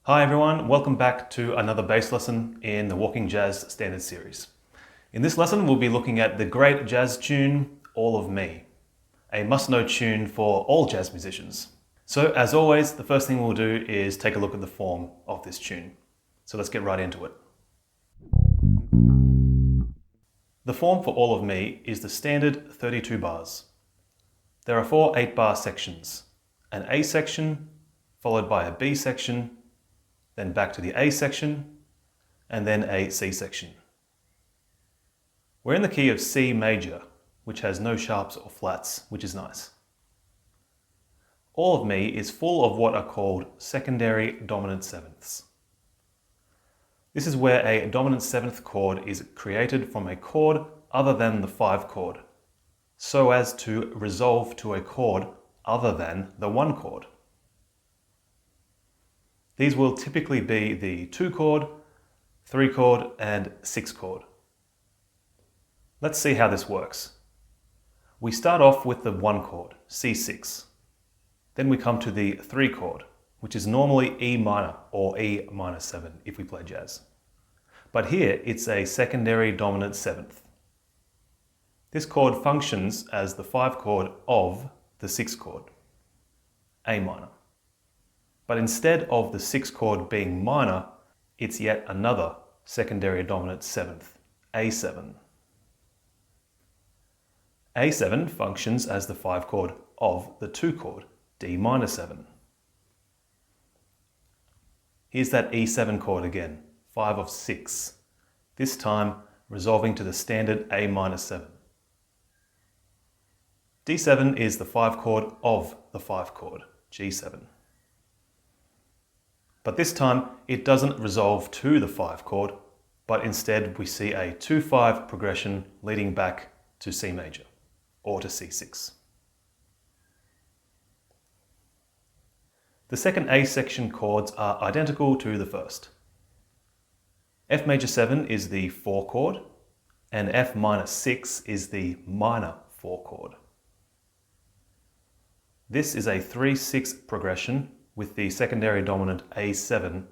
Hi everyone, welcome back to another bass lesson in the Walking Jazz Standard Series. In this lesson we'll be looking at the great jazz tune, All of Me, a must-know tune for all jazz musicians. So as always, the first thing we'll do is take a look at the form of this tune. So let's get right into it. The form for All of Me is the standard 32 bars. There are 4 8-bar sections, an A section, followed by a B section, then back to the A section, and then a C section. We're in the key of C major, which has no sharps or flats, which is nice. All of Me is full of what are called secondary dominant sevenths. This is where a dominant seventh chord is created from a chord other than the 5 chord, so as to resolve to a chord other than the 1 chord. These will typically be the 2 chord, 3 chord, and 6 chord. Let's see how this works. We start off with the 1 chord, C6. Then we come to the 3 chord, which is normally E minor or E minor 7 if we play jazz. But here it's a secondary dominant seventh. This chord functions as the 5 chord of the 6 chord, A minor. But instead of the 6 chord being minor, it's yet another secondary dominant seventh, A7. A7 functions as the 5 chord of the 2 chord, D minor 7. Here's that E7 chord again, 5 of 6, this time resolving to the standard A minor 7. D7 is the 5 chord of the 5 chord, G7. But this time it doesn't resolve to the 5 chord, but instead we see a 2-5 progression leading back to C major or to C6. The second A section chords are identical to the first. F major 7 is the 4 chord and F minor 6 is the minor 4 chord. This is a 3-6 progression with the secondary dominant A7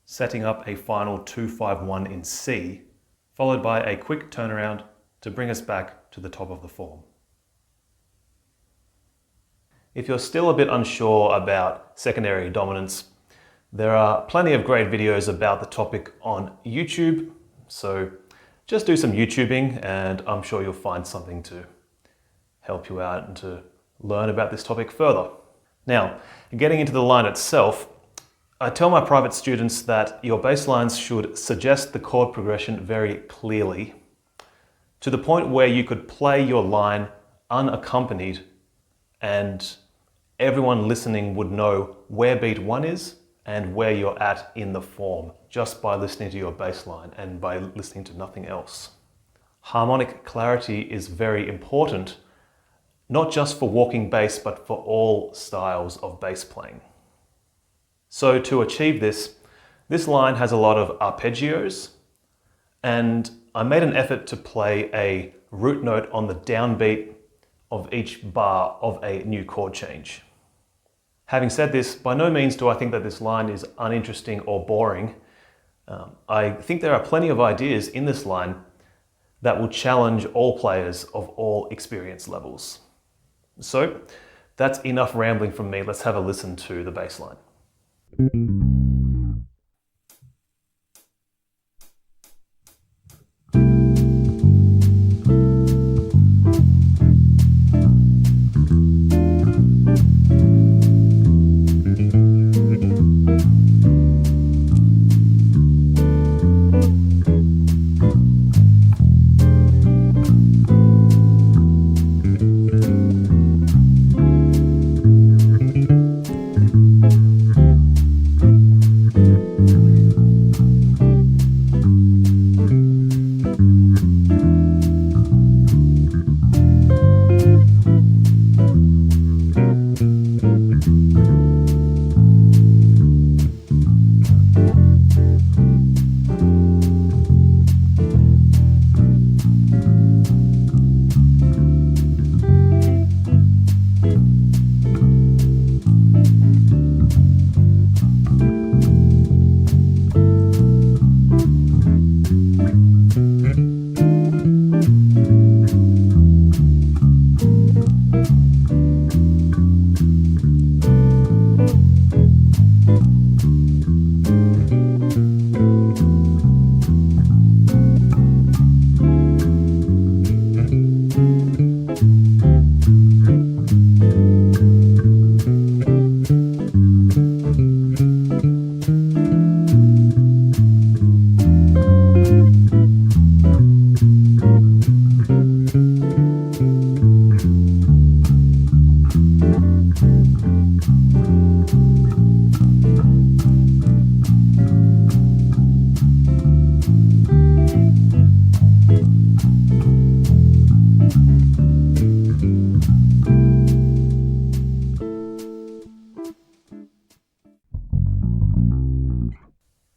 setting up a final 2-5-1 in C, followed by a quick turnaround to bring us back to the top of the form. If you're still a bit unsure about secondary dominance, there are plenty of great videos about the topic on YouTube, so just do some YouTubing and I'm sure you'll find something to help you out and to learn about this topic further. Now, getting into the line itself, I tell my private students that your bass lines should suggest the chord progression very clearly, to the point where you could play your line unaccompanied and everyone listening would know where beat 1 is and where you're at in the form, just by listening to your bass line and by listening to nothing else. Harmonic clarity is very important, not just for walking bass, but for all styles of bass playing. So to achieve this, this line has a lot of arpeggios, and I made an effort to play a root note on the downbeat of each bar of a new chord change. Having said this, by no means do I think that this line is uninteresting or boring. I think there are plenty of ideas in this line that will challenge all players of all experience levels. So that's enough rambling from me. Let's have a listen to the bass line.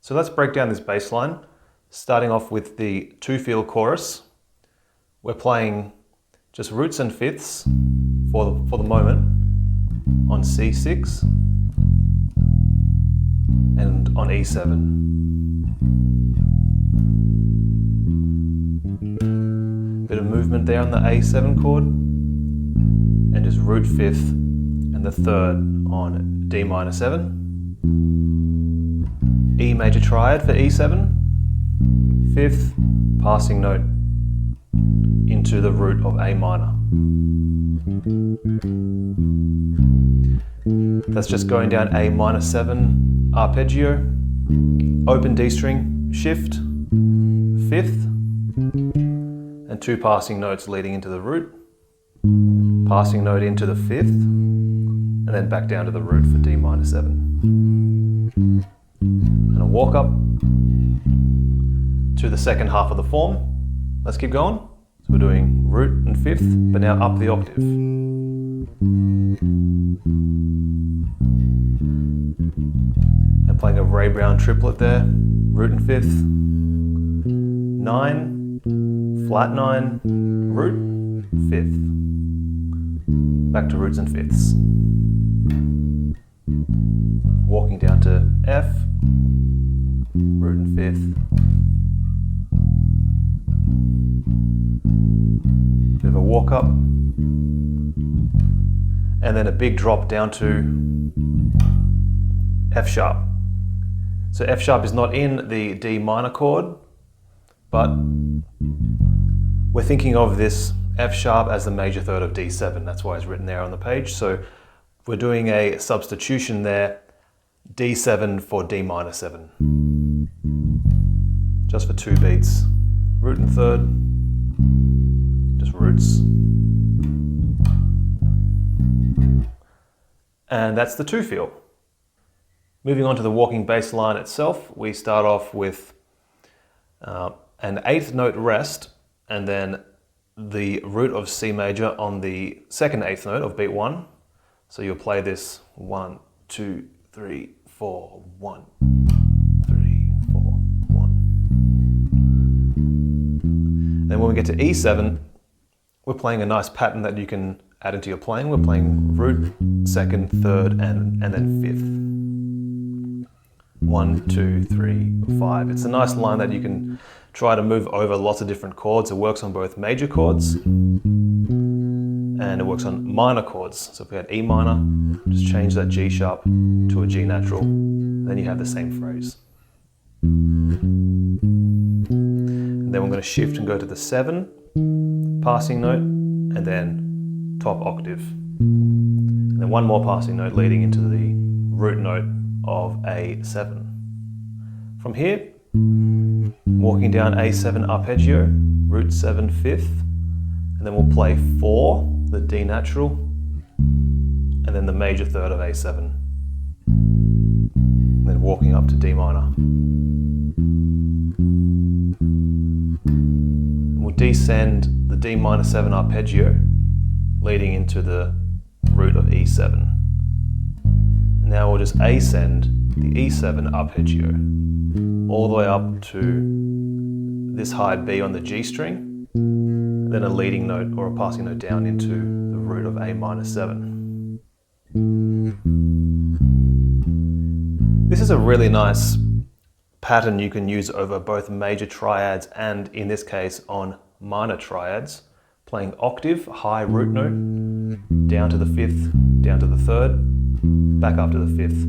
So let's break down this bass line, starting off with the two-feel chorus. We're playing just roots and fifths for the moment on C6 and on E7. Bit of movement there on the A7 chord, and just root fifth and the third on D minor 7. E major triad for E7, fifth passing note into the root of A minor. That's just going down A minor 7 arpeggio, open D string, shift, fifth, and two passing notes leading into the root, passing note into the fifth, and then back down to the root for D minor 7. And a walk up to the second half of the form. Let's keep going. So we're doing root and fifth, but now up the octave. And playing a Ray Brown triplet there, root and fifth, 9, flat 9, root, fifth. Back to roots and fifths. Walking down to F, root and fifth. Bit of a walk up. And then a big drop down to F sharp. So F sharp is not in the D minor chord, but we're thinking of this F sharp as the major third of D7. That's why it's written there on the page. So we're doing a substitution there, D7 for D minor 7. Just for 2 beats. Root and third, just roots. And that's the two feel. Moving on to the walking bass line itself, we start off with an 8th note rest, and then the root of C major on the second 8th note of beat 1. So you'll play this 1, 2, 3, 4, 1, 3, 4, 1. Then when we get to E7, we're playing a nice pattern that you can add into your playing. We're playing root, second, third, and then fifth. 1, 2, 3, 5. It's a nice line that you can try to move over lots of different chords. It works on both major chords and it works on minor chords. So if we had E minor, just change that G sharp to a G natural, then you have the same phrase. And then we're going to shift and go to the 7 passing note, and then top octave. And then one more passing note leading into the root note of A7. From here, walking down A7 arpeggio, root 7 fifth, and then we'll play 4, the D natural, and then the major third of A7. And then walking up to D minor. And we'll descend the D minor 7 arpeggio, leading into the root of E7. And now we'll just ascend the E7 arpeggio all the way up to this high B on the G string, and then a leading note or a passing note down into the root of A minor 7. This is a really nice pattern you can use over both major triads and, in this case, on minor triads, playing octave, high root note, down to the 5th, down to the 3rd, back up to the 5th,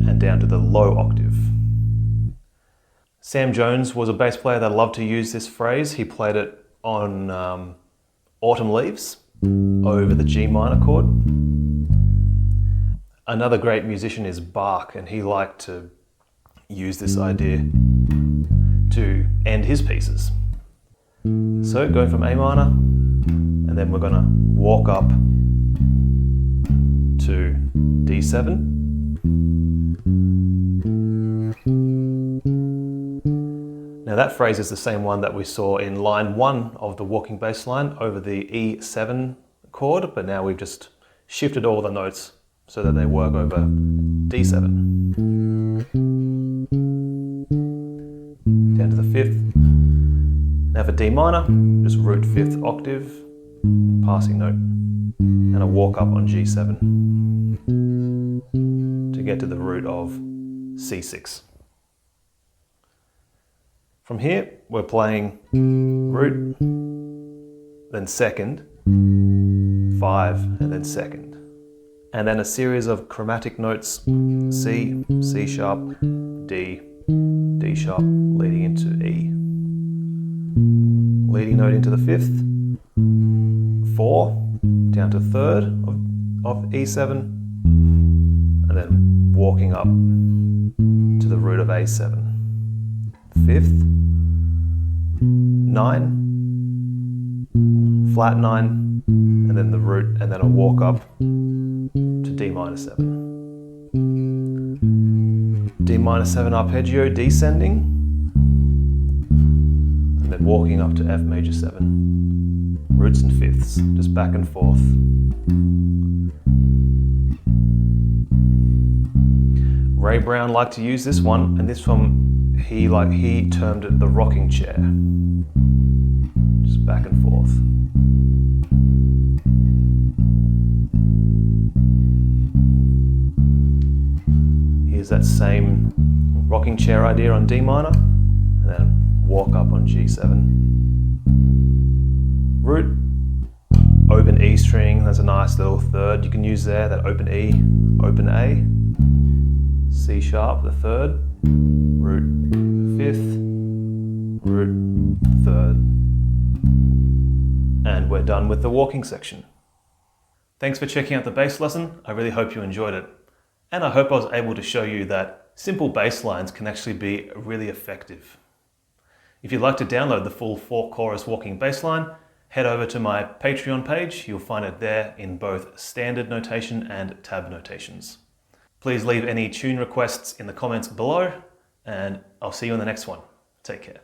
and down to the low octave. Sam Jones was a bass player that loved to use this phrase. He played it on Autumn Leaves over the G minor chord. Another great musician is Bach, and he liked to use this idea to end his pieces. So going from A minor, and then we're going to walk up to D7. Now that phrase is the same one that we saw in line 1 of the walking bass line over the E7 chord, but now we've just shifted all the notes so that they work over D7. D minor, just root 5th octave, passing note, and a walk up on G7 to get to the root of C6. From here, we're playing root, then second, 5, and then second. And then a series of chromatic notes, C, C sharp, D, D sharp, leading into E. Leading note into the 5th, 4, down to 3rd of E7, and then walking up to the root of A7. 5th, 9, flat 9, and then the root, and then a walk up to D minor 7. D minor 7 arpeggio descending, and then walking up to F major 7. Roots and fifths, just back and forth. Ray Brown liked to use this one, and this one he termed it the rocking chair. Just back and forth. Here's that same rocking chair idea on D minor, and then walk up on G7. Root, open E string, that's a nice little third you can use there, that open E, open A, C sharp, the third, root, 5th, root, 3rd. And we're done with the walking section. Thanks for checking out the bass lesson. I really hope you enjoyed it. And I hope I was able to show you that simple bass lines can actually be really effective. If you'd like to download the full 4-chorus walking bass line, head over to my Patreon page. You'll find it there in both standard notation and tab notations. Please leave any tune requests in the comments below, and I'll see you in the next one. Take care.